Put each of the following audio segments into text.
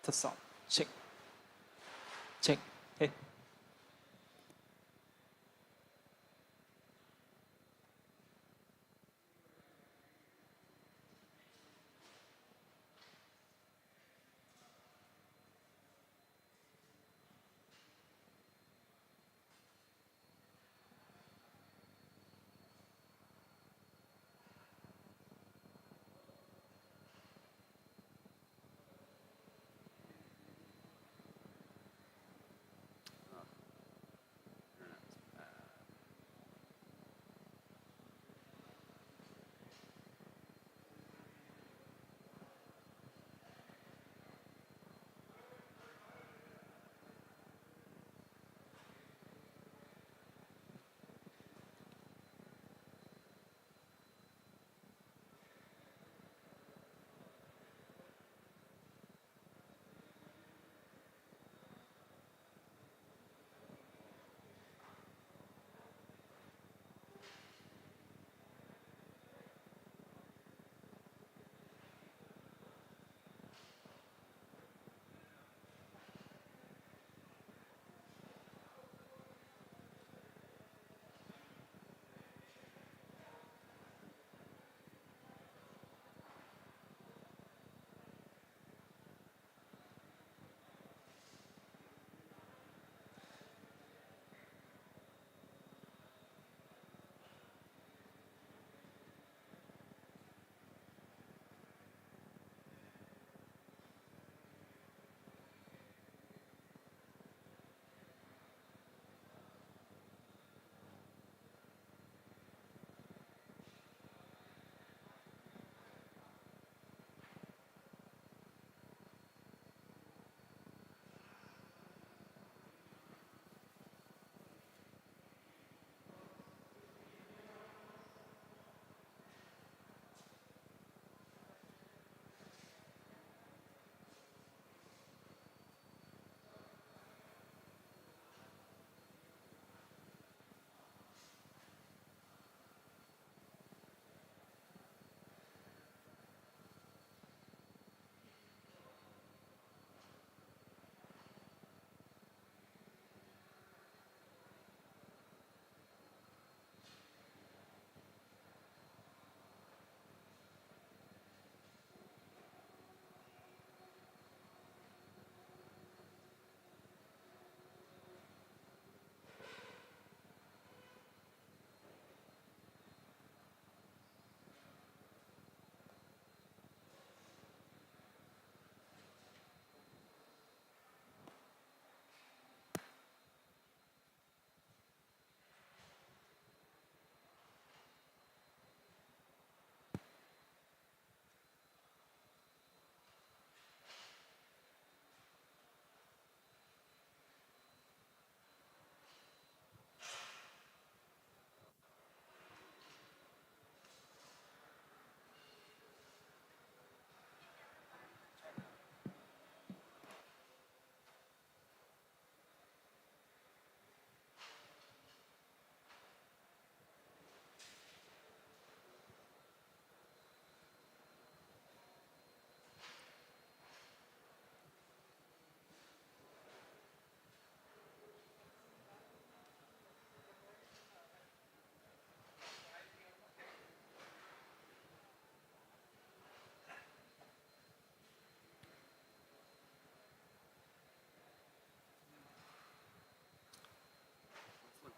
ทดสอบเช็คเช็คเฮ้ย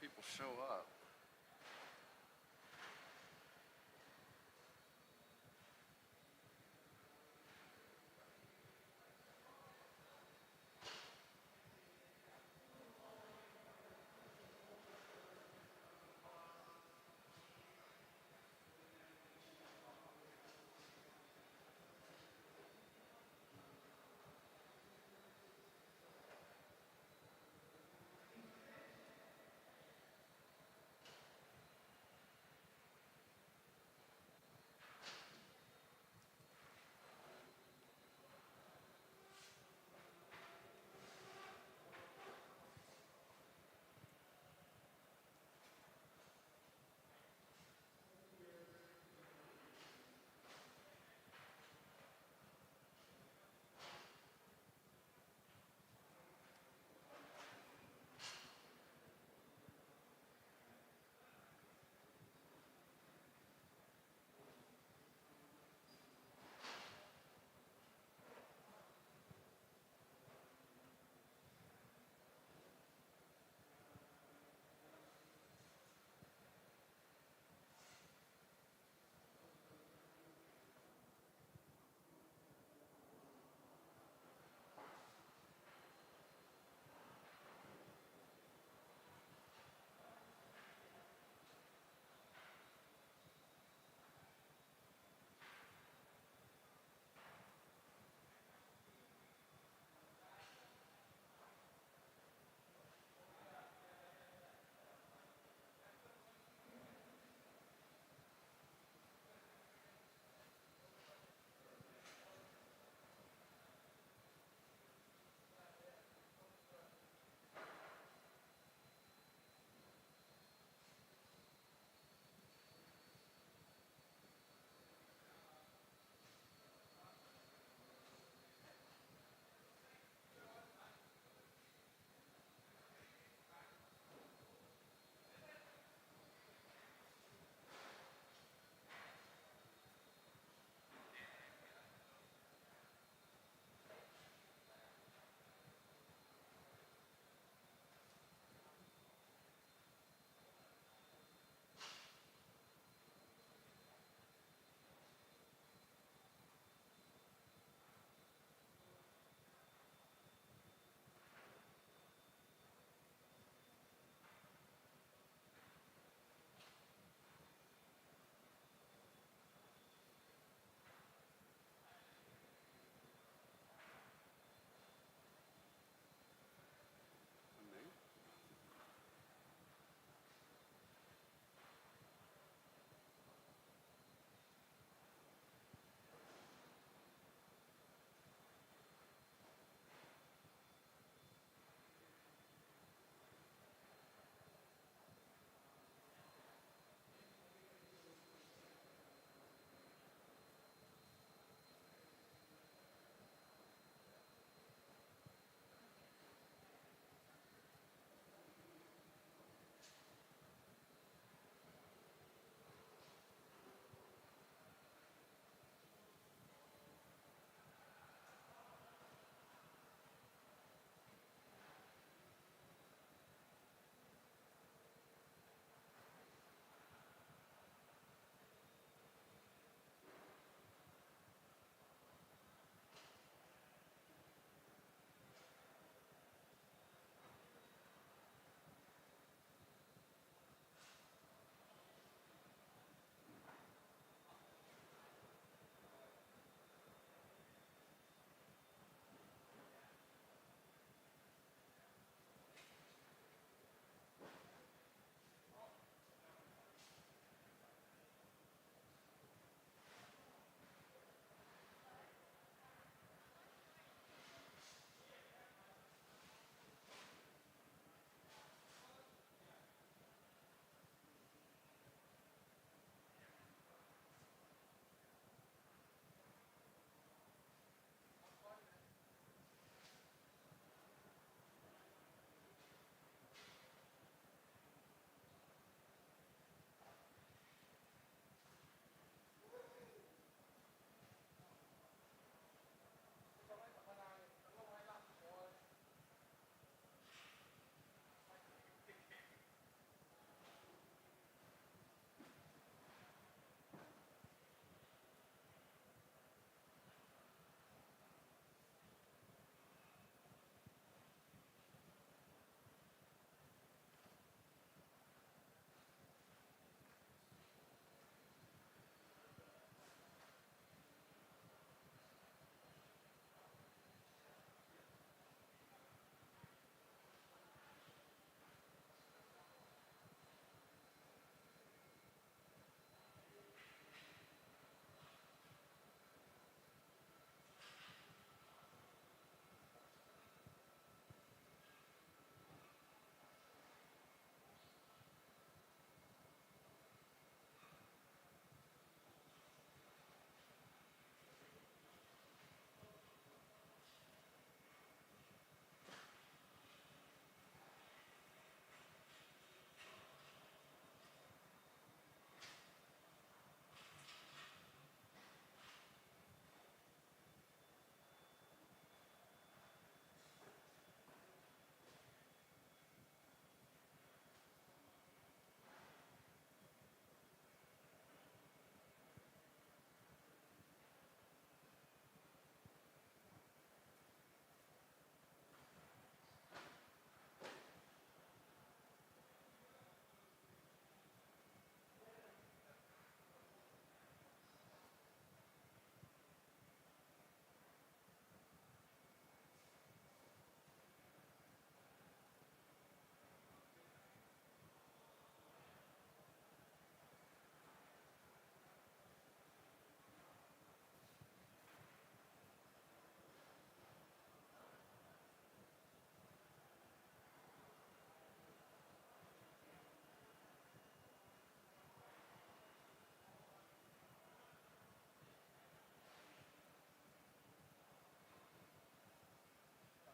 People show up.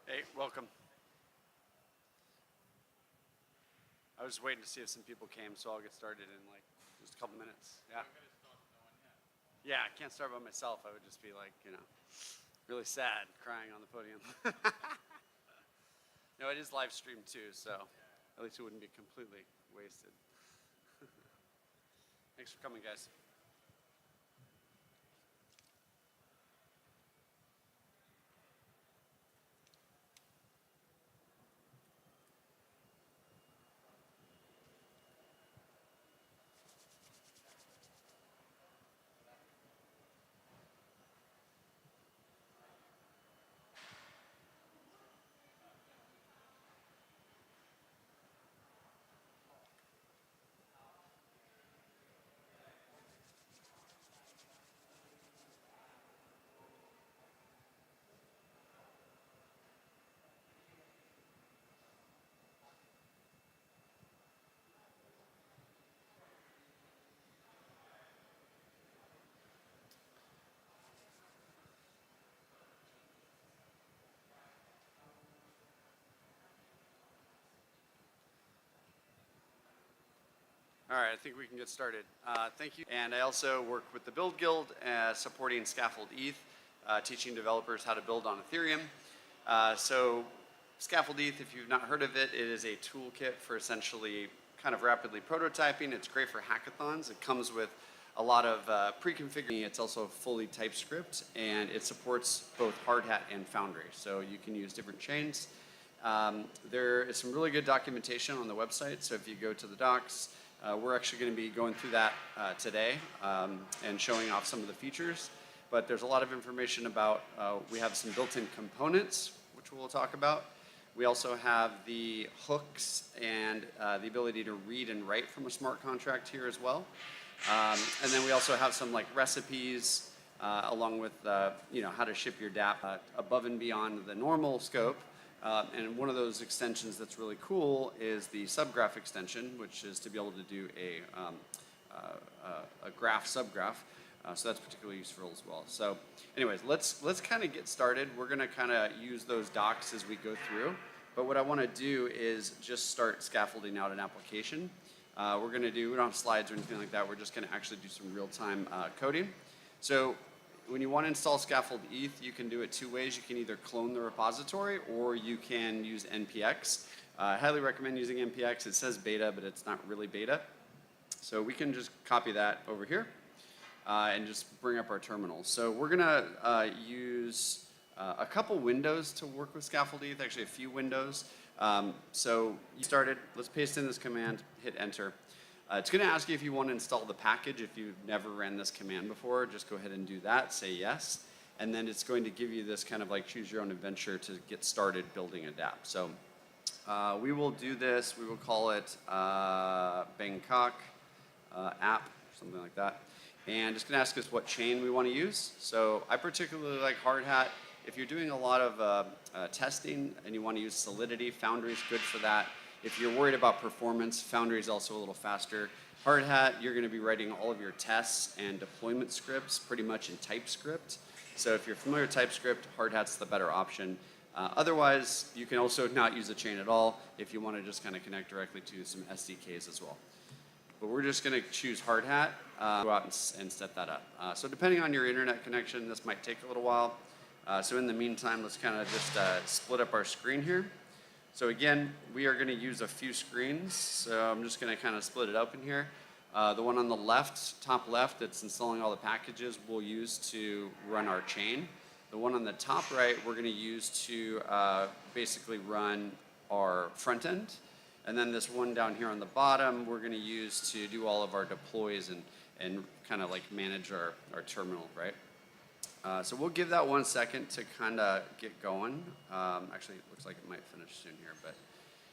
Hey, welcome. I was waiting to see if some people came, so I'll get started in like just a couple minutes. Yeah. Yeah, I can't start by myself. I would just be like, you know, really sad, crying on the podium. No, it is live streamed too, so at least it wouldn't be completely wasted. Thanks for coming, guys. All right, I think we can get started. Thank you. And I also work with the BuildGuidl, supporting Scaffold ETH, teaching developers how to build on Ethereum. So Scaffold ETH, if you've not heard of it, it is a toolkit for essentially kind of rapidly prototyping. It's great for hackathons. It comes with a lot of pre-configured. It's also fully TypeScript, and it supports both Hardhat and Foundry. So you can use different chains. There is some really good documentation on the website. So if you go to the docs, we're actually going to be going through that today and showing off some of the features. But there's a lot of information about, we have some built-in components, which we'll talk about. We also have the hooks and the ability to read and write from a smart contract here as well. And then we also have some like recipes along with you know, how to ship your dApp above and beyond the normal scope. And one of those extensions that's really cool is the subgraph extension, which is to be able to do a graph subgraph. So that's particularly useful as well. So anyways, let's kind of get started. We're going to kind of use those docs as we go through. But what I want to do is just start scaffolding out an application. We're going to do, we don't have slides or anything like that. We're just going to actually do some real-time coding. So when you want to install Scaffold ETH, you can do it two ways. You can either clone the repository or you can use NPX. I highly recommend using NPX. It says beta, but it's not really beta. So we can just copy that over here and just bring up our terminal. So we're going to use a couple windows to work with Scaffold ETH, actually a few windows. So you started, let's paste in this command, hit enter. It's going to ask you if you want to install the package. If you've never ran this command before, just go ahead and do that, say yes. And then it's going to give you this kind of like choose your own adventure to get started building a dApp. So we will do this, we will call it Bangkok app, something like that. And it's going to ask us what chain we want to use. So I particularly like Hardhat. If you're doing a lot of testing and you want to use Solidity, Foundry is good for that. If you're worried about performance, Foundry is also a little faster. Hardhat, you're going to be writing all of your tests and deployment scripts pretty much in TypeScript. So if you're familiar with TypeScript, Hardhat's the better option. Otherwise, you can also not use a chain at all if you want to just kind of connect directly to some SDKs as well. But we're just going to choose Hardhat, go out and set that up. So depending on your internet connection, this might take a little while. So in the meantime, let's kind of just split up our screen here. So again, we are going to use a few screens. So I'm just going to kind of split it open here. The one on the left, top left, that's installing all the packages, we'll use to run our chain. The one on the top right, we're going to use to basically run our front end. And then this one down here on the bottom, we're going to use to do all of our deploys and kind of like manage our terminal, right? So we'll give that 1 second to kind of get going. Actually, it looks like it might finish soon here, but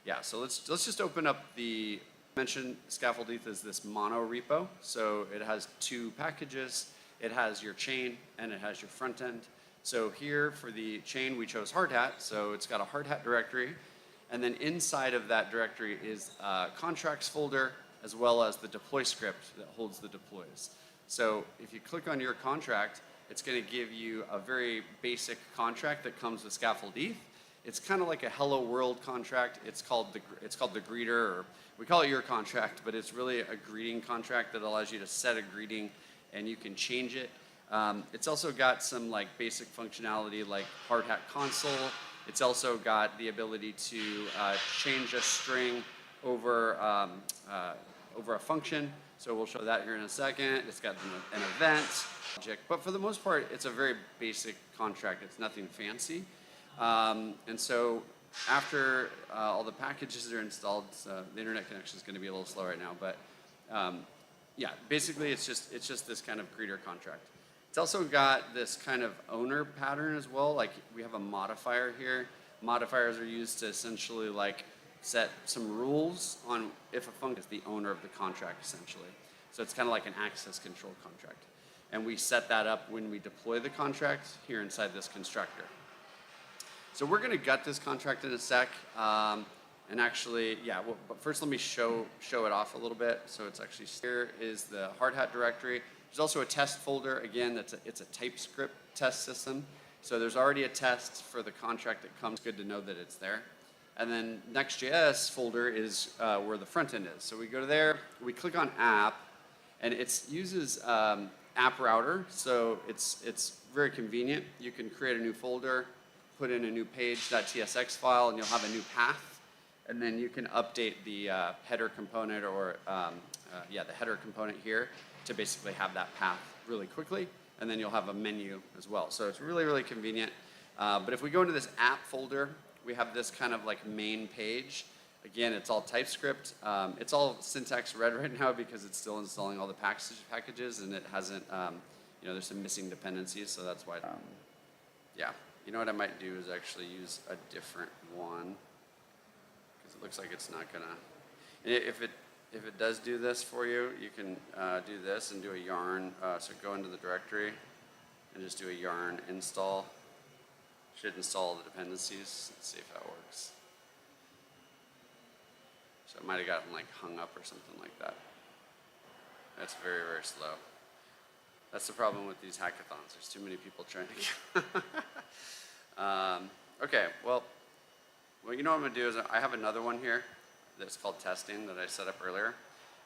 yeah. So let's just open up the mentioned Scaffold ETH is this mono repo. So it has two packages. It has your chain and it has your front end. So here for the chain, we chose Hardhat. So it's got a Hardhat directory, and then inside of that directory is a contracts folder as well as the deploy script that holds the deploys. So if you click on your contract, it's going to give you a very basic contract that comes with Scaffold ETH. It's kind of like a hello world contract. It's called the greeter, or we call it your contract, but it's really a greeting contract that allows you to set a greeting and you can change it. It's also got some like basic functionality like hard hat console. It's also got the ability to change a string over a function. So we'll show that here in a second. It's got an event logic, but for the most part, it's a very basic contract. It's nothing fancy. And so after all the packages are installed, the internet connection is going to be a little slow right now, but yeah, basically it's just this kind of greeter contract. It's also got this kind of owner pattern as well. Like we have a modifier here. Modifiers are used to essentially like set some rules on if a function is the owner of the contract essentially. So it's kind of like an access control contract. And we set that up when we deploy the contract here inside this constructor. So we're going to gut this contract in a sec, and actually, yeah. Well, but first, let me show it off a little bit. So it's actually here is the hard hat directory. There's also a test folder. Again, it's a TypeScript test system. So there's already a test for the contract that comes. Good to know that it's there. And then Next.js folder is where the front end is. So we go to there. We click on app, and it uses app router. So it's very convenient. You can create a new folder, put in a new page.tsx file, and you'll have a new path. And then you can update the header component or, the header component here to basically have that path really quickly. And then you'll have a menu as well. So it's really, really convenient. But if we go into this app folder, we have this kind of like main page. Again, it's all TypeScript. It's all syntax red right now because it's still installing all the packages and it hasn't, there's some missing dependencies, so that's why. Yeah. You know what I might do is actually use a different one because it looks like it's not gonna. If it does do this for you, you can do this and do a yarn. So go into the directory and just do a yarn install. Should install the dependencies. Let's see if that works. So it might have gotten like hung up or something like that. That's very, very slow. That's the problem with these hackathons. There's too many people trying to okay, well, you know what I'm going to do is I have another one here that's called testing that I set up earlier.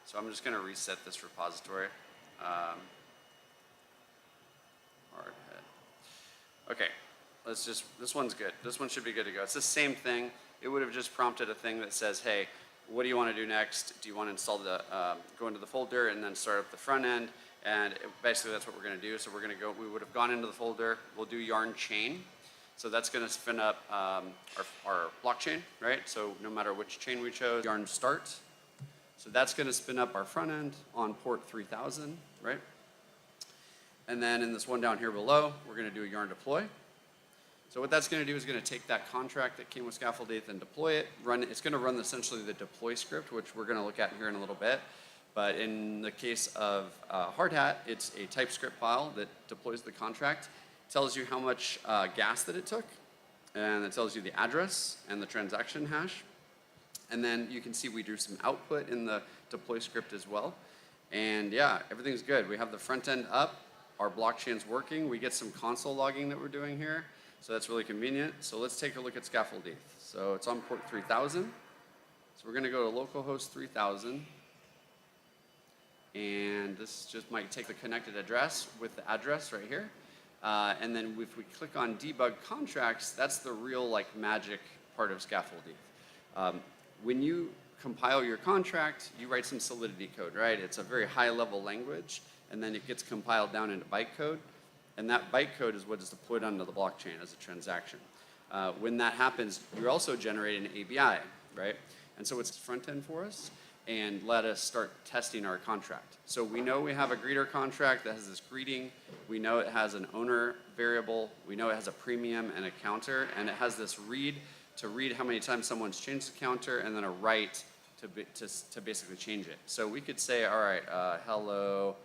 So I'm just going to reset this repository. Hard head. Okay, this one's good. This one should be good to go. It's the same thing. It would have just prompted a thing that says, hey, what do you want to do next? Do you want to install go into the folder and then start up the front end? And basically that's what we're going to do. So we're going to we would have gone into the folder. We'll do yarn chain. So that's going to spin up our blockchain, right? So no matter which chain we chose, yarn start. So that's going to spin up our front end on port 3000, right? And then in this one down here below, we're going to do a yarn deploy. So what that's going to do is going to take that contract that came with Scaffold ETH and deploy it. It's going to run essentially the deploy script, which we're going to look at here in a little bit. But in the case of Hard Hat, it's a TypeScript file that deploys the contract. Tells you how much gas that it took, and it tells you the address and the transaction hash. And then you can see we drew some output in the deploy script as well. And yeah, everything's good. We have the front end up, our blockchain's working. We get some console logging that we're doing here, so that's really convenient. So let's take a look at Scaffold ETH. So it's on port 3000. So we're gonna go to localhost 3000. And this just might take the connected address with the address right here. And then if we click on debug contracts, that's the real like magic part of Scaffold ETH. When you compile your contract, you write some Solidity code, right? It's a very high level language, and then it gets compiled down into bytecode. And that bytecode is what is deployed onto the blockchain as a transaction. When that happens, you're also generating an API, right? And so it's front end for us. And let us start testing our contract. So we know we have a greeter contract that has this greeting. We know it has an owner variable. We know it has a premium and a counter. And it has this read to read how many times someone's changed the counter, and then a write to basically change it. So we could say, all right, hello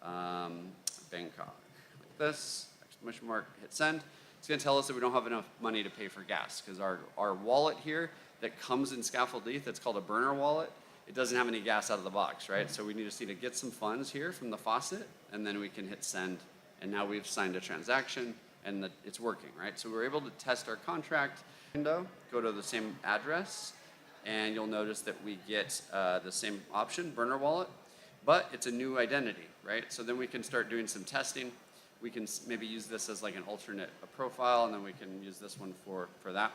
Bangkok, like this, exclamation mark, hit send. It's going to tell us that we don't have enough money to pay for gas because our wallet here that comes in Scaffold ETH, that's called a burner wallet, it doesn't have any gas out of the box, right? So we just need to get some funds here from the faucet, and then we can hit send, and now we've signed a transaction, and it's working, right? So we're able to test our contract. window, go to the same address, and you'll notice that we get the same option, burner wallet, but it's a new identity, right? So then we can start doing some testing. We can maybe use this as like an alternate profile, and then we can use this one for that.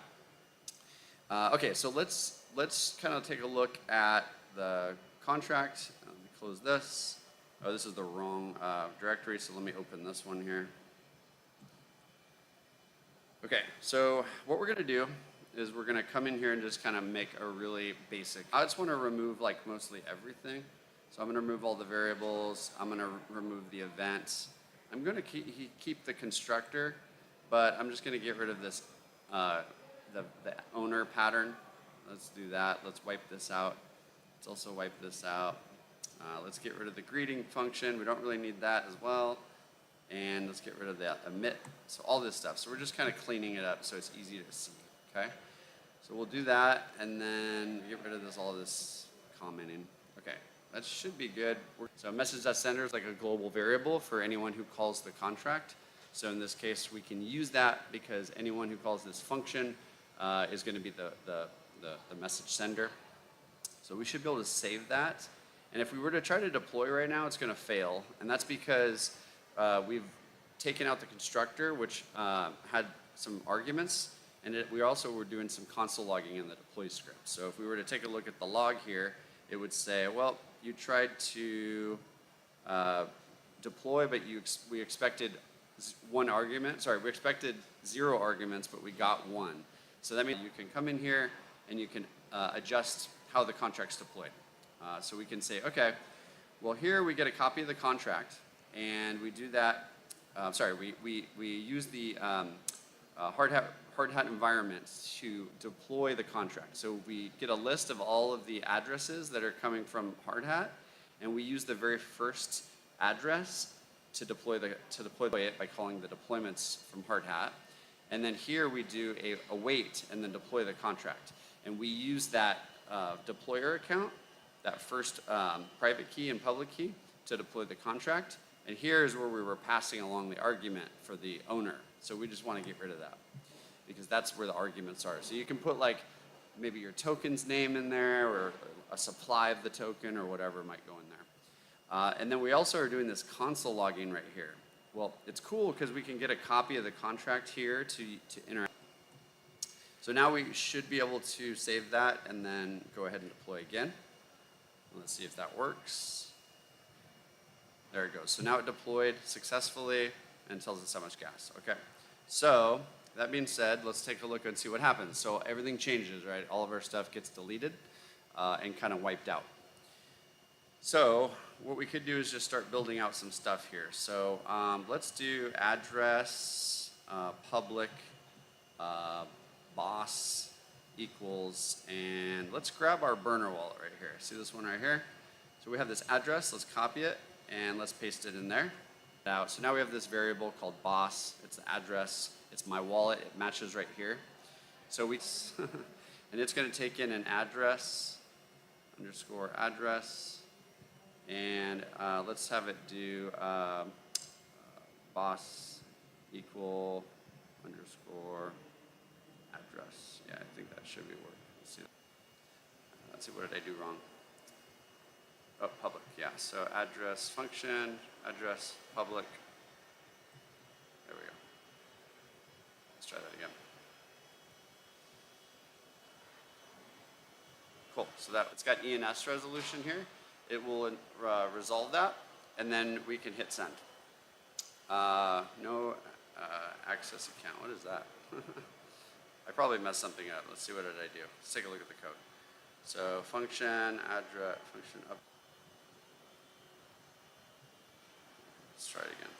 Okay, so let's kind of take a look at the contract. Let me close this. Oh, this is the wrong directory, so let me open this one here. Okay, so what we're going to do is we're going to come in here and just kind of make a really basic. I just want to remove like mostly everything. So I'm going to remove all the variables. I'm going to remove the events. I'm going to keep the constructor, but I'm just going to get rid of this, the owner pattern. Let's do that. Let's wipe this out. Let's also wipe this out. Let's get rid of the greeting function. We don't really need that as well. And let's get rid of that emit. So all this stuff. So we're just kind of cleaning it up so it's easy to see. Okay. So we'll do that, and then get rid of all this commenting. Okay. That should be good. So message.sender is like a global variable for anyone who calls the contract. So in this case, we can use that because anyone who calls this function is going to be the message sender. So we should be able to save that. And if we were to try to deploy right now, it's going to fail. And that's because we've taken out the constructor, which had some arguments. And we also were doing some console logging in the deploy script. So if we were to take a look at the log here, it would say, well, you tried to deploy, but we expected one argument. Sorry, we expected 0 arguments, but we got 1. So that means you can come in here and you can adjust how the contract's deployed. So we can say, okay, well here we get a copy of the contract, and we do that. We use the hard hat environment to deploy the contract. So we get a list of all of the addresses that are coming from hard hat, and we use the very first address to deploy it by calling the deployments from hard hat. And then here we do a await and then deploy the contract. And we use that deployer account, that first private key and public key, to deploy the contract. And here is where we were passing along the argument for the owner. So we just want to get rid of that because that's where the arguments are. So you can put like maybe your token's name in there, or a supply of the token, or whatever might go in there. And then we also are doing this console logging right here. Well, it's cool because we can get a copy of the contract here to interact. So now we should be able to save that and then go ahead and deploy again. Let's see if that works. There it goes. So now it deployed successfully and tells us how much gas. Okay. So that being said, let's take a look and see what happens. So everything changes, right? All of our stuff gets deleted and kind of wiped out. So what we could do is just start building out some stuff here. So let's do address public boss equals, and let's grab our burner wallet right here. See this one right here? So we have this address. Let's copy it and let's paste it in there. So now we have this variable called boss. It's the address. It's my wallet. It matches right here. So we and it's going to take in an address underscore address, and let's have it do boss equal underscore address. Yeah, I think that should be working. Let's see, what did I do wrong? Oh, public, yeah. So address function, address public. There we go. Let's try that again. Cool, so it's got ENS resolution here. It will resolve that, and then we can hit send. No access account, what is that? I probably messed something up. Let's see, what did I do? Let's take a look at the code. So function, address, function up. Let's try it again.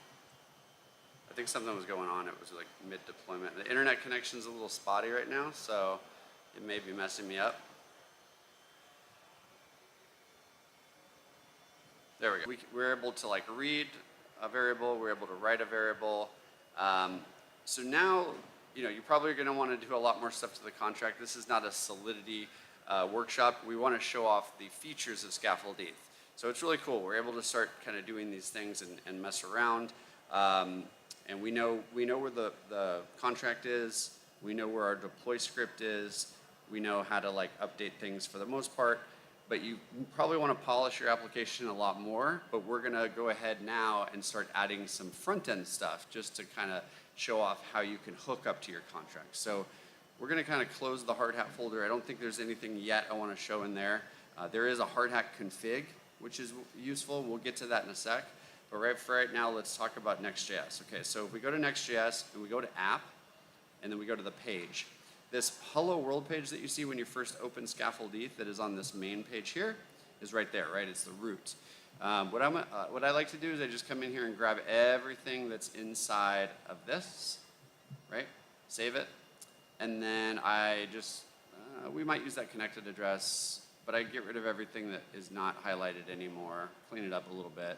I think something was going on. It was like mid-deployment. The internet connection's a little spotty right now, so it may be messing me up. There we go. We're able to like read a variable. We're able to write a variable. So now, you're probably going to want to do a lot more stuff to the contract. This is not a Solidity workshop. We want to show off the features of Scaffold ETH. So it's really cool. We're able to start kind of doing these things and mess around. And we know where the contract is. We know where our deploy script is. We know how to like update things for the most part. But you probably want to polish your application a lot more. But we're going to go ahead now and start adding some front-end stuff just to kind of show off how you can hook up to your contract. So we're going to kind of close the hard hat folder. I don't think there's anything yet I want to show in there. There is a hard hat config, which is useful. We'll get to that in a sec. But right now, let's talk about Next.js. Okay, so if we go to Next.js and we go to app, and then we go to the page. This hello world page that you see when you first open Scaffold ETH that is on this main page here is right there, right? It's the root. What I like to do is I just come in here and grab everything that's inside of this, right? Save it. And then I just, we might use that connected address, but I get rid of everything that is not highlighted anymore, clean it up a little bit.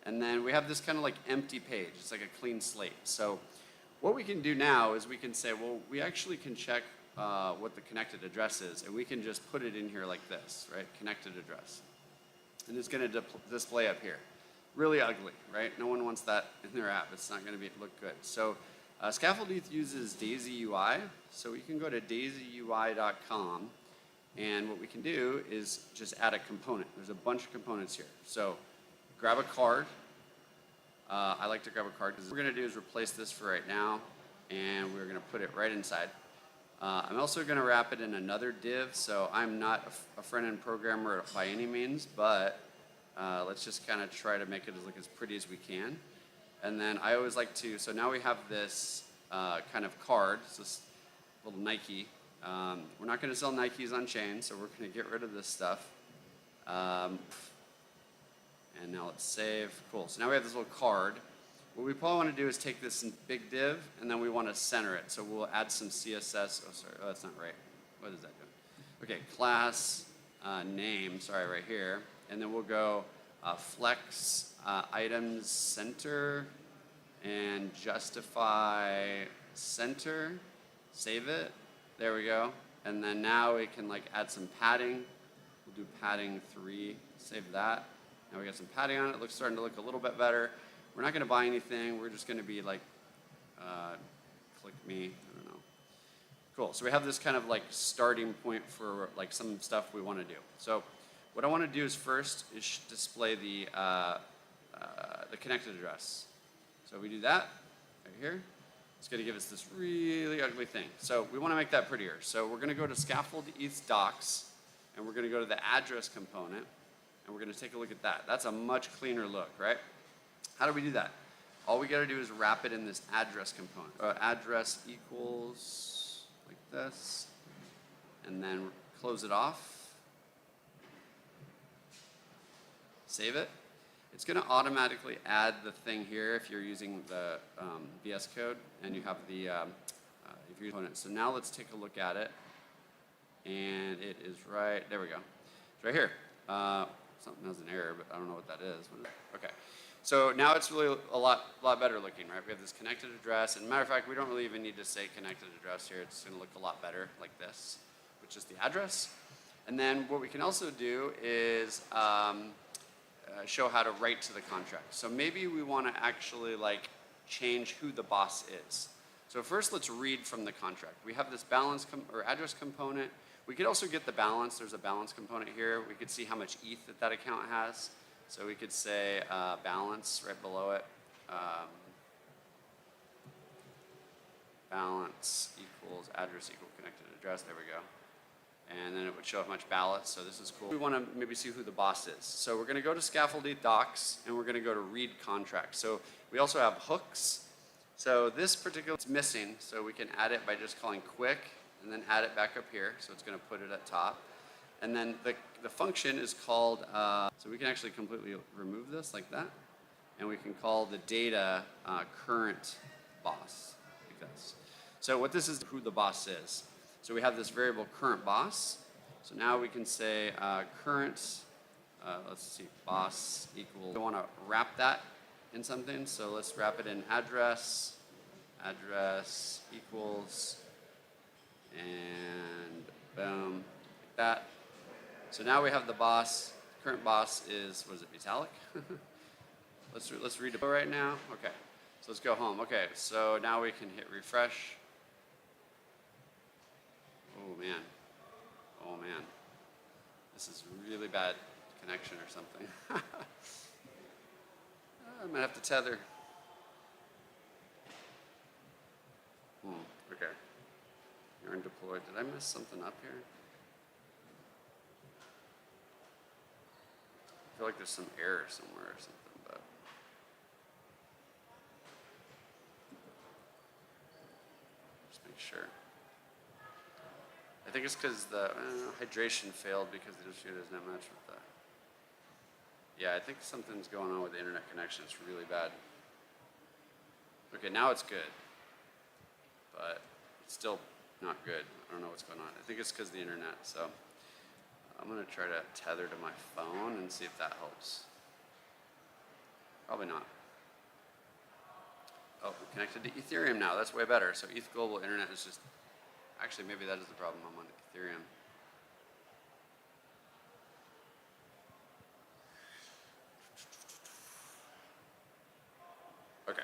And then we have this kind of like empty page. It's like a clean slate. So what we can do now is we can say, well, we actually can check what the connected address is, and we can just put it in here like this, right? Connected address. And it's going to display up here. Really ugly, right? No one wants that in their app. It's not going to look good. So Scaffold ETH uses Daisy UI. So we can go to daisyui.com, and what we can do is just add a component. There's a bunch of components here. So grab a card. I like to grab a card because what we're going to do is replace this for right now, and we're going to put it right inside. I'm also going to wrap it in another div, so I'm not a front-end programmer by any means, but let's just kind of try to make it look as pretty as we can. And then I always like to, so now we have this kind of card, it's this little Nike. We're not going to sell Nikes on chain, so we're going to get rid of this stuff. And now let's save. Cool. So now we have this little card. What we probably want to do is take this big div, and then we want to center it. So we'll add some CSS. Oh, sorry. Oh, that's not right. What is that doing? Okay, class name. Sorry, right here. And then we'll go flex items center and justify center. Save it. There we go. And then now we can like add some padding. We'll do padding 3. Save that. Now we got some padding on it. It looks starting to look a little bit better. We're not going to buy anything. We're just going to be like, click me. I don't know. Cool. So we have this kind of like starting point for like some stuff we want to do. So what I want to do is first is display the connected address. So we do that right here. It's going to give us this really ugly thing. So we want to make that prettier. So we're going to go to Scaffold ETH docs, and we're going to go to the address component. And we're going to take a look at that. That's a much cleaner look, right? How do we do that? All we got to do is wrap it in this address component. Address equals like this, and then close it off. Save it. It's going to automatically add the thing here if you're using the VS Code and you have the if you're using it. So now let's take a look at it, and it is right. There we go. It's right here. Something has an error, but I don't know what that is. Okay. So now it's really a lot better looking, right? We have this connected address, and matter of fact, we don't really even need to say connected address here. It's going to look a lot better like this, which is the address. And then what we can also do is show how to write to the contract. So maybe we want to actually like change who the boss is. So first, let's read from the contract. We have this balance or address component. We could also get the balance. There's a balance component here. We could see how much ETH that account has. So we could say balance right below it. Balance equals address equal connected address. There we go. And then it would show how much balance. So this is cool. We want to maybe see who the boss is. So we're going to go to Scaffold ETH docs, and we're going to go to read contract. So we also have hooks. So this particular it's missing. So we can add it by just calling quick, and then add it back up here. So it's going to put it at top. And then the function is called, so we can actually completely remove this like that. And we can call the data current boss, like this. So what this is, who the boss is. So we have this variable current boss. So now we can say current, let's see, boss equals, we want to wrap that in something. So let's wrap it in address equals, and boom, like that. So now we have the boss. Current boss is, what is it, Vitalik? let's read it right now. Okay, so let's go home. Okay, so now we can hit refresh. Oh man. Oh man. This is really bad connection or something. I might have to tether. Okay. Yarn deployed. Did I miss something up here? I feel like there's some error somewhere or something, but. Just make sure. I think it's because the hydration failed because the issue does not match with that. Yeah, I think something's going on with the internet connection. It's really bad. Okay, now it's good. But it's still not good. I don't know what's going on. I think it's because of the internet. So I'm going to try to tether to my phone and see if that helps. Probably not. Oh, we're connected to Ethereum now. That's way better. So ETHGlobal Internet is just... Actually, maybe that is the problem. I'm on Ethereum. Okay.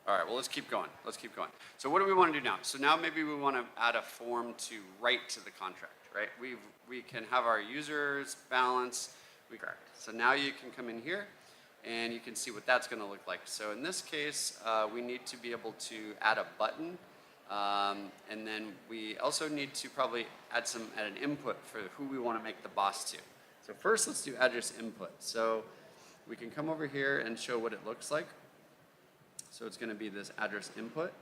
All right, well, let's keep going. Let's keep going. So what do we want to do now? So now maybe we want to add a form to write to the contract, right? We can have our users balance. So now you can come in here and you can see what that's going to look like. So in this case, we need to be able to add a button. And then we also need to probably add an input for who we want to make the boss to. So first, let's do address input. So we can come over here and show what it looks like. So it's going to be this address input.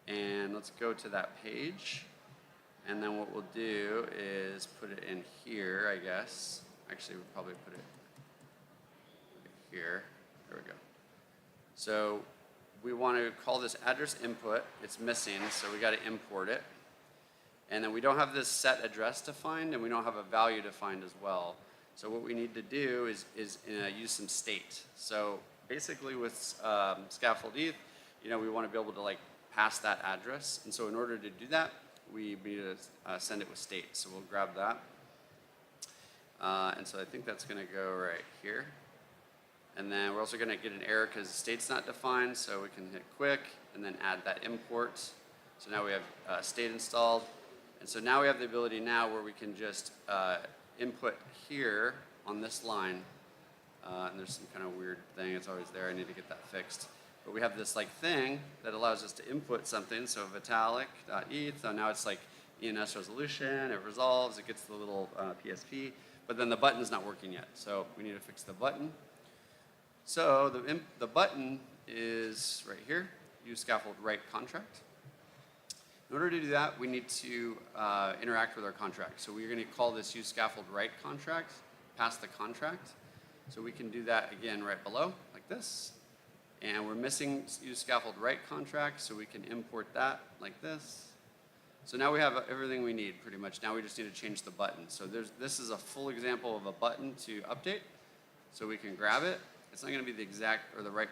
And let's go to that page. And then what we'll do is put it in here, I guess. Actually, we'll probably put it here. There we go. So we want to call this address input. It's missing, so we got to import it. And then we don't have this set address defined, and we don't have a value defined as well. So what we need to do is use some state. So basically with Scaffold ETH, we want to be able to pass that address. And so in order to do that, we need to send it with state. So we'll grab that. And so I think that's going to go right here. And then we're also going to get an error because the state's not defined, so we can hit quick and then add that import. So now we have state installed. And so now we have the ability now where we can just input here on this line. And there's some kind of weird thing. It's always there. I need to get that fixed. But we have this thing that allows us to input something. So vitalik.eth. So now it's ENS resolution. It resolves. It gets the little PSP. But then the button's not working yet. So we need to fix the button. So the button is right here, use scaffold write contract. In order to do that, we need to interact with our contract. So we're going to call this use scaffold write contract, pass the contract. So we can do that again right below, like this. And we're missing use scaffold write contract, so we can import that like this. So now we have everything we need pretty much. Now we just need to change the button. So this is a full example of a button to update. So we can grab it. It's not going to be the exact or the right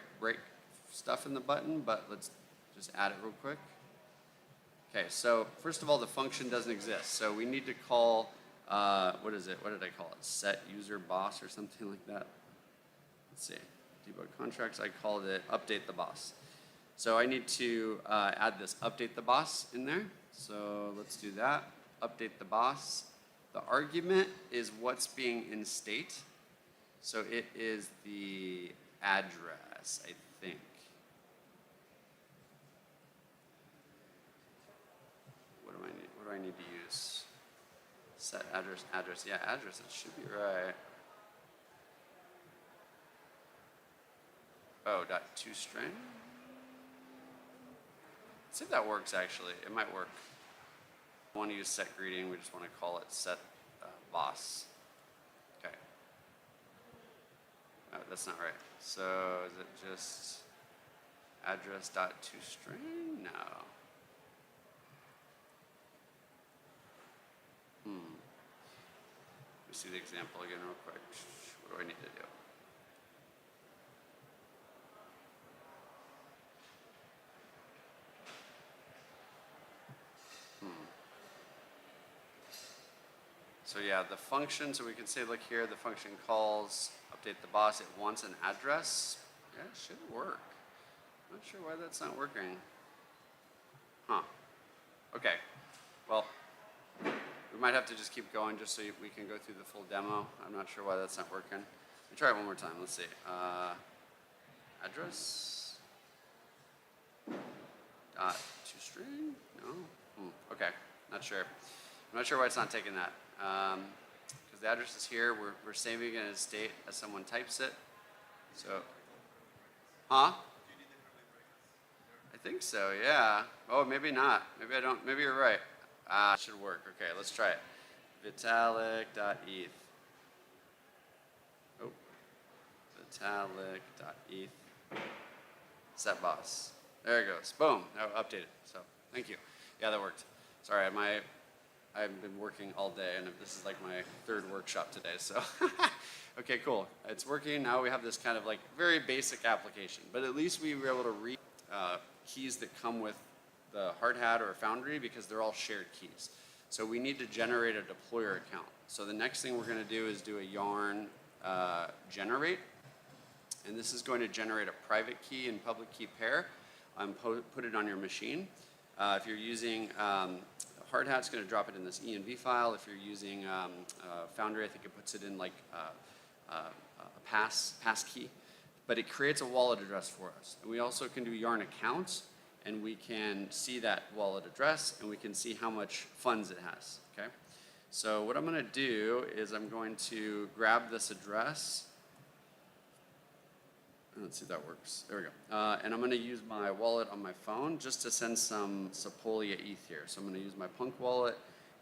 stuff in the button, but let's just add it real quick. Okay, so first of all, the function doesn't exist. So we need to call, what is it? What did I call it? Set user boss or something like that. Let's see. Debug contracts, I called it update the boss. So I need to add this update the boss in there. So let's do that. Update the boss. The argument is what's being in state. So it is the address, I think. What do I need to use? Set address. Yeah, address, it should be right. Oh, .toString. Let's see if that works actually. It might work. We want to use set greeting, we just want to call it set boss. Okay. Oh, that's not right. So is it just address.toString? No. Let me see the example again real quick. What do I need to do? So yeah, the function, so we can say, look here, the function calls update the boss. It wants an address. Yeah, it should work. I'm not sure why that's not working. Huh. Okay. Well, we might have to just keep going just so we can go through the full demo. I'm not sure why that's not working. Let me try it one more time. Let's see. Address. Dot toString? No? Okay. Not sure. I'm not sure why it's not taking that. Because the address is here. We're saving it in a state as someone types it. So, huh? I think so, yeah. Oh, maybe not. Maybe I don't. Maybe you're right. It should work. Okay, let's try it. Vitalik.eth. Oh. Vitalik.eth. Set boss. There it goes. Boom. Now updated. So thank you. Yeah, that worked. Sorry, I've been working all day, and this is like my third workshop today. So okay, cool. It's working. Now we have this kind of like very basic application, but at least we were able to read keys that come with the hard hat or Foundry because they're all shared keys. So we need to generate a deployer account. So the next thing we're going to do is do a yarn generate. And this is going to generate a private key and public key pair and put it on your machine. If you're using hard hat, it's going to drop it in this env file. If you're using Foundry, I think it puts it in like a pass key. But it creates a wallet address for us. And we also can do yarn accounts, and we can see that wallet address, and we can see how much funds it has. Okay. So what I'm going to do is I'm going to grab this address. Let's see if that works. There we go. And I'm going to use my wallet on my phone just to send some Sepolia ETH here. So I'm going to use my Punk wallet,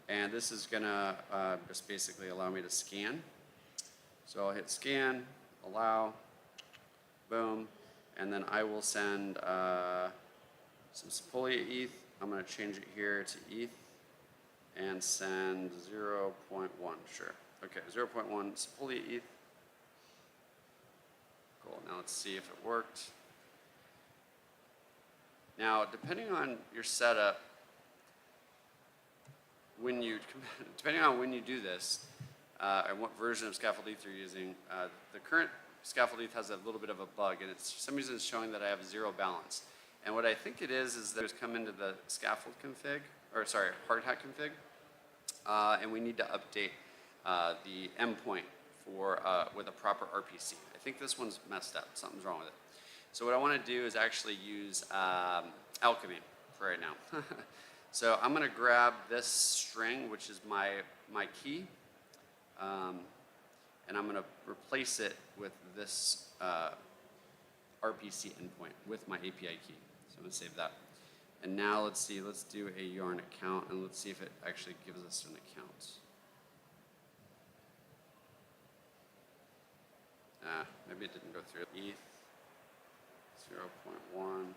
and this is going to just basically allow me to scan. So I'll hit scan, allow, boom, and then I will send some Sepolia ETH. I'm going to change it here to ETH and send 0.1, sure. Okay, 0.1 Sepolia ETH. Cool, now let's see if it worked. Now, depending on your setup, depending on when you do this, and what version of Scaffold ETH you're using, the current Scaffold ETH has a little bit of a bug, and it's for some reason it's showing that I have 0 balance. And what I think it is that it's come into the Scaffold config, or sorry, hard hat config, and we need to update the endpoint for with a proper RPC. I think this one's messed up. Something's wrong with it. So what I want to do is actually use Alchemy for right now. So I'm going to grab this string, which is my key, and I'm going to replace it with this RPC endpoint with my API key. So I'm going to save that. And now let's see, let's do a yarn account, and let's see if it actually gives us an account. Maybe it didn't go through. ETH 0.1.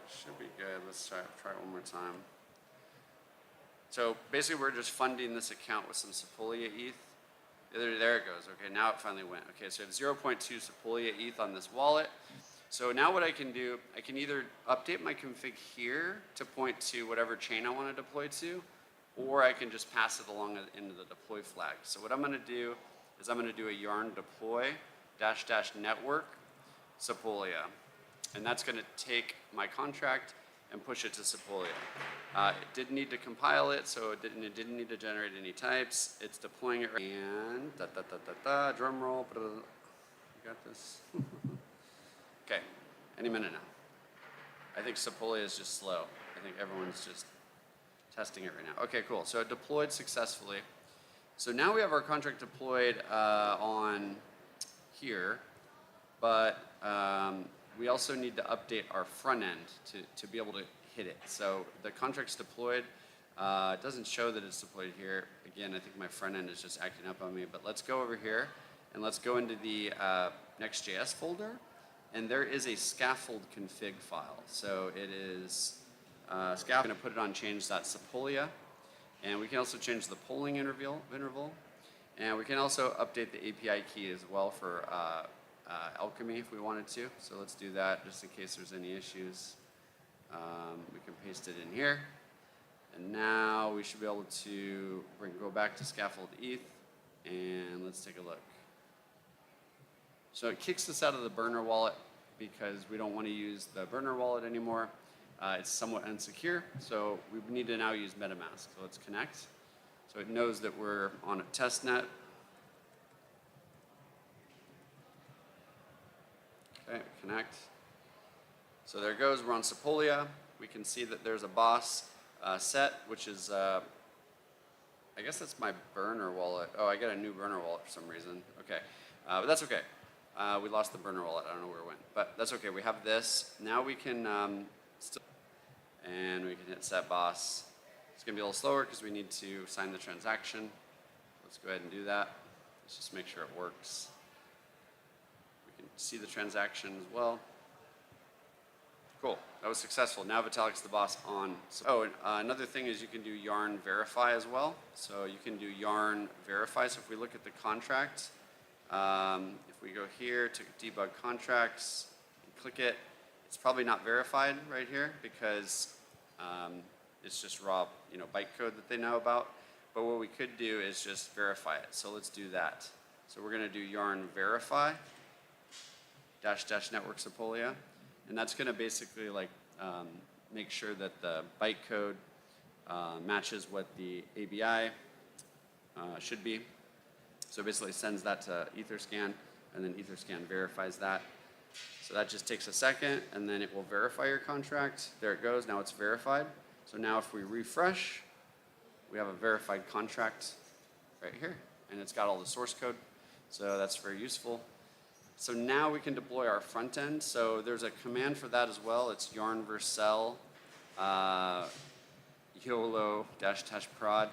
Should be good. Let's try it one more time. So basically, we're just funding this account with some Sepolia ETH. There it goes. Okay, now it finally went. Okay, so I have 0.2 Sepolia ETH on this wallet. So now what I can do, I can either update my config here to point to whatever chain I want to deploy to, or I can just pass it along into the deploy flag. So what I'm going to do is I'm going to do a yarn deploy -- network Sepolia. And that's going to take my contract and push it to Sepolia. It didn't need to compile it, so it didn't need to generate any types. It's deploying it, and drum roll. You got this? Okay, any minute now. I think Sepolia is just slow. I think everyone's just testing it right now. Okay, cool. So it deployed successfully. So now we have our contract deployed on here, but we also need to update our front end to be able to hit it. So the contract's deployed. It doesn't show that it's deployed here. Again, I think my front end is just acting up on me, but let's go over here and let's go into the Next.js folder. And there is a scaffold config file. So it is scaffold. I'm going to put it on change.sepolia. And we can also change the polling interval. And we can also update the API key as well for Alchemy if we wanted to. So let's do that just in case there's any issues. We can paste it in here. And now we should be able to go back to Scaffold ETH. And let's take a look. So it kicks us out of the burner wallet because we don't want to use the burner wallet anymore. It's somewhat insecure, so we need to now use MetaMask. So let's connect. So it knows that we're on a test net. Okay, connect. So there it goes, we're on Sepolia. We can see that there's a boss set, which is, I guess that's my burner wallet. Oh, I got a new burner wallet for some reason. Okay, but that's okay. We lost the burner wallet, I don't know where it went, but that's okay. We have this. Now we can, and we can hit set boss. It's gonna be a little slower because we need to sign the transaction. Let's go ahead and do that. Let's just make sure it works. We can see the transaction as well. Cool, that was successful. Now Vitalik's the boss on. Oh, and another thing is you can do yarn verify as well. So you can do yarn verify. So if we look at the contract, if we go here to debug contracts, and click it, it's probably not verified right here because it's just raw, bytecode that they know about. But what we could do is just verify it. So let's do that. So we're going to do yarn verify -- network Sepolia. And that's going to basically make sure that the bytecode matches what the ABI should be. So basically sends that to Etherscan, and then Etherscan verifies that. So that just takes a second, and then it will verify your contract. There it goes, now it's verified. So now if we refresh, we have a verified contract right here, and it's got all the source code. So that's very useful. So now we can deploy our front end. So there's a command for that as well. It's yarn vercel YOLO -- prod.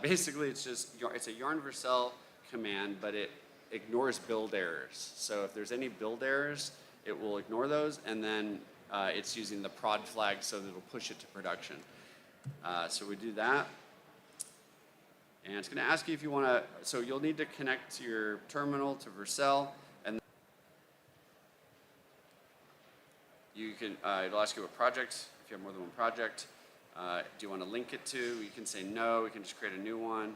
Basically, it's a yarn vercel command, but it ignores build errors. So if there's any build errors, it will ignore those, and then it's using the prod flag so that it'll push it to production. So we do that. And it's going to ask you if you want to, so you'll need to connect to your terminal to vercel. You can, it'll ask you what project, if you have more than one project. Do you want to link it to? You can say no, we can just create a new one.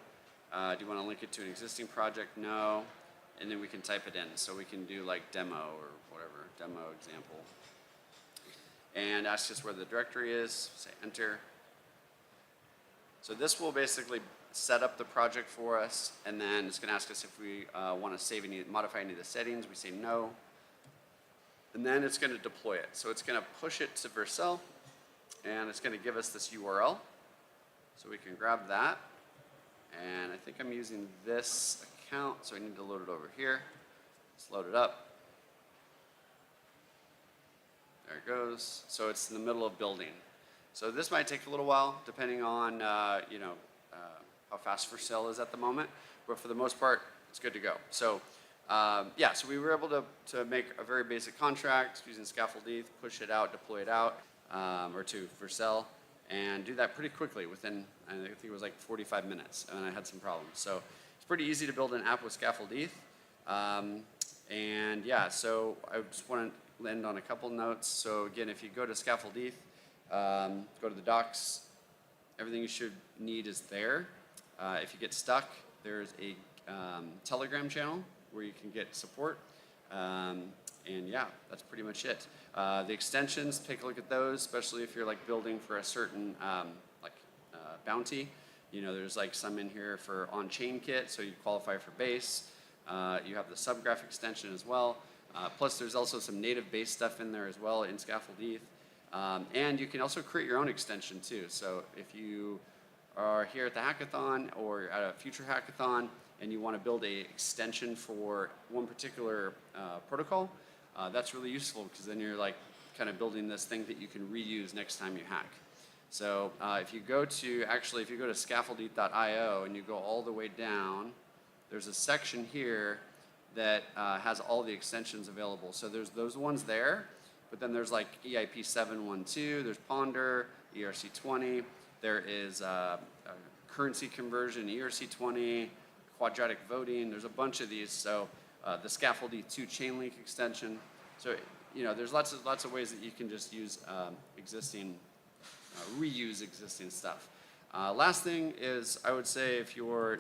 Do you want to link it to an existing project? No. And then we can type it in. So we can do like demo or whatever, demo example. And ask us where the directory is, say enter. So this will basically set up the project for us, and then it's going to ask us if we want to modify any of the settings. We say no. And then it's going to deploy it. So it's going to push it to vercel, and it's going to give us this URL. So we can grab that. And I think I'm using this account, so I need to load it over here. Let's load it up. There it goes. So it's in the middle of building. So this might take a little while, depending on how fast vercel is at the moment. But for the most part, it's good to go. So yeah, so we were able to make a very basic contract using Scaffold ETH, push it out, deploy it out, or to vercel, and do that pretty quickly within, I think it was like 45 minutes, and I had some problems. So it's pretty easy to build an app with Scaffold ETH. And yeah, so I just want to end on a couple notes. So again, if you go to Scaffold ETH, go to the docs, everything you should need is there. If you get stuck, there's a Telegram channel where you can get support. And yeah, that's pretty much it. The extensions, take a look at those, especially if you're like building for a certain bounty. There's like some in here for on-chain kit, so you qualify for base. You have the subgraph extension as well. Plus there's also some native base stuff in there as well in Scaffold ETH. And you can also create your own extension too. So if you are here at the hackathon or at a future hackathon and you want to build an extension for one particular protocol, that's really useful because then you're like kind of building this thing that you can reuse next time you hack. So if you go to scaffoldeth.io and you go all the way down, there's a section here that has all the extensions available. So there's those ones there, but then there's like EIP 712, there's Ponder, ERC20, there is currency conversion, ERC20, quadratic voting, there's a bunch of these. So the Scaffold ETH2 Chainlink extension. So there's lots of ways that you can just use reuse existing stuff. Last thing is, I would say if you're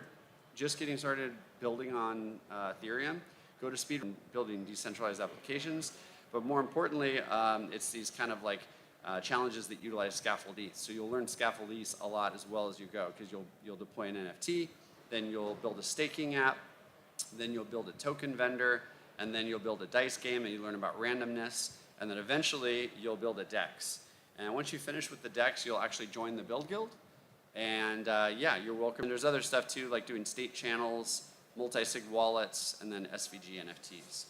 just getting started building on Ethereum, go to speed in building decentralized applications. But more importantly, it's these kind of like challenges that utilize Scaffold ETH. So you'll learn Scaffold ETH a lot as well as you go, because you'll deploy an NFT, then you'll build a staking app, then you'll build a token vendor, and then you'll build a dice game, and you learn about randomness, and then eventually you'll build a DEX. And once you finish with the DEX, you'll actually join the BuildGuidl. And yeah, you're welcome. There's other stuff too, like doing state channels, multi-sig wallets, and then SVG NFTs.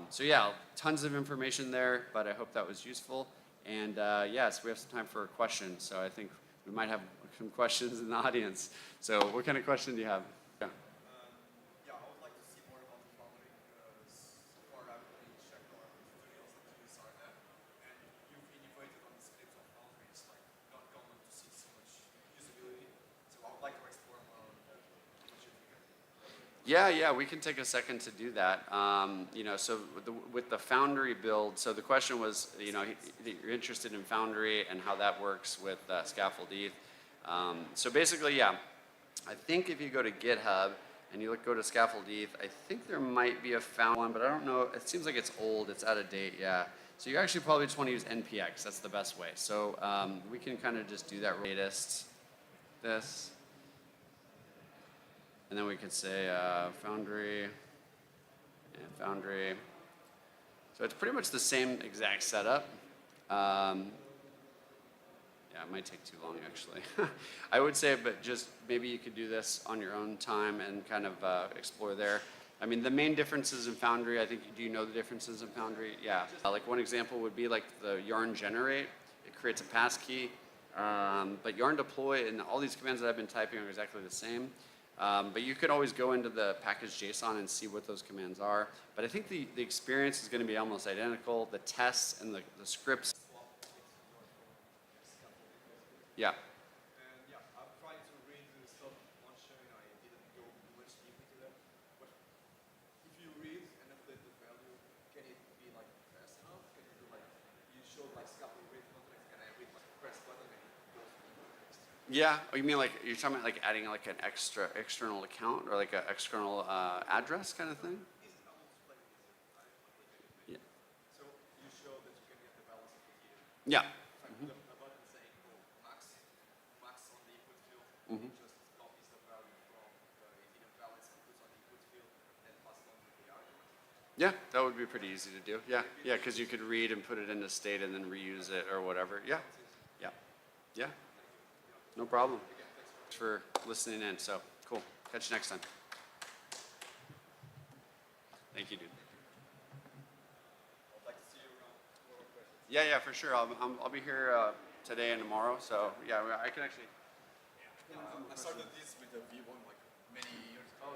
So yeah, tons of information there, but I hope that was useful. And yes, we have some time for a question. So I think we might have some questions in the audience. So what kind of question do you have? Yeah. Yeah, I would like to see more about the foundry, because so far I've only checked out tutorials that you use are there, and you've innovated on the scripts of foundry. It's like not common to see so much usability. So I would like to explore more on that. What you think? Yeah, we can take a second to do that. You know, so with the Foundry build, so the question was, you know, you're interested in Foundry and how that works with Scaffold ETH. So basically, yeah, I think if you go to GitHub and you go to Scaffold ETH, I think there might be a Foundry one, but I don't know. It seems like it's old. It's out of date, yeah. So you actually probably just want to use NPX. That's the best way. So we can kind of just do that latest, this. And then we could say Foundry and Foundry. So it's pretty much the same exact setup. Yeah, it might take too long actually. I would say, but just maybe you could do this on your own time and kind of explore there. I mean, the main differences in Foundry, I think, do you know the differences in Foundry? Yeah, like one example would be like the yarn generate. It creates a passkey, but yarn deploy and all these commands that I've been typing are exactly the same. But you could always go into the package JSON and see what those commands are. But I think the experience is going to be almost identical. The tests and the scripts. Yeah. And yeah, I'm trying to read the stuff on sharing. I didn't go much deep into that. But if you read and update the value, can it be like fast enough? Can you do like, you showed like Scaffold read contracts, can I read like press button and it goes to the next? Yeah. Oh, you mean like you're talking about like adding like an external account or like an external address kind of thing? Yeah. So you show that you can get the balance of Ethereum. Yeah. Like a button saying, oh, max on the input field, Mhm. just copies the value from the Ethereum balance and puts on the input field, then passes on to the argument. Yeah, that would be pretty easy to do. Yeah, because you could read and put it into state and then reuse it or whatever. Yeah, yeah. No problem. Thanks for listening in. So cool. Catch you next time. Thank you, dude. I'd like to see you around more questions. Yeah, for sure. I'll be here today and tomorrow. So yeah, I can actually. I started this with a V1 like many years ago.